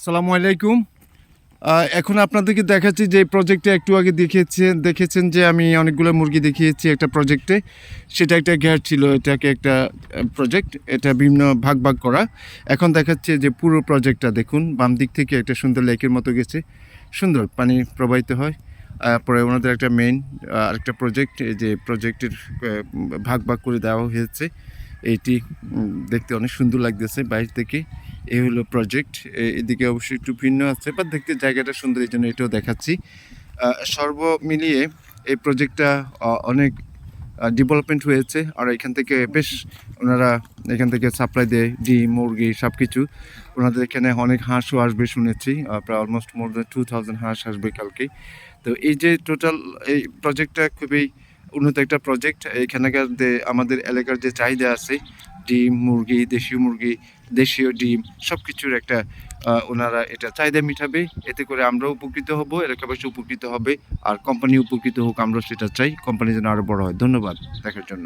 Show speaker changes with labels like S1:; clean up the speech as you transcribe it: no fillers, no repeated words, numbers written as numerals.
S1: আসসালামু আলাইকুম। এখন আপনাদেরকে দেখাচ্ছি যে প্রজেক্টে একটু আগে দেখেছেন যে আমি অনেকগুলো মুরগি দেখিয়েছি একটা প্রজেক্টে। সেটা একটা ঘের ছিল, এটাকে একটা প্রজেক্ট, এটা বিভিন্ন ভাগ ভাগ করা। এখন দেখাচ্ছে যে পুরো প্রজেক্টটা দেখুন, বাম দিক থেকে একটা সুন্দর লেকের মতো গেছে, সুন্দর পানি প্রবাহিত হয়। পরে ওনাদের একটা মেইন আরেকটা প্রজেক্ট, এই যে প্রজেক্টের ভাগ ভাগ করে দেওয়া হয়েছে। এইটি দেখতে অনেক সুন্দর লাগতেছে বাইরে থেকে। এই হলো প্রজেক্ট। এদিকে অবশ্যই একটু ভিন্ন আছে, বাট দেখতে জায়গাটা সুন্দর, এই জন্য এটাও দেখাচ্ছি। সর্ব মিলিয়ে এই প্রজেক্টটা অনেক ডেভেলপমেন্ট হয়েছে। আর এখান থেকে বেশ ওনারা এখান থেকে সাপ্লাই দেয় ডিম, মুরগি সব কিছু। ওনাদের এখানে অনেক হাঁসও আসবে শুনেছি, প্রায় অলমোস্ট মোর দ্যান 2000 হাঁস আসবে কালকে। তো এই যে টোটাল এই প্রজেক্টটা খুবই উন্নত একটা প্রজেক্ট। এখানকার আমাদের এলাকার যে চাহিদা আছে, ডিম, মুরগি, দেশীয় মুরগি, দেশীয় ডিম সব কিছুর একটা ওনারা এটা চাহিদা মিটাবে। এতে করে আমরাও উপকৃত হব, এলাকাবাসী উপকৃত হবে, আর কোম্পানি উপকৃত হোক, আমরা সেটা চাই। কোম্পানি যেন আরও বড় হয়। ধন্যবাদ দেখার জন্য।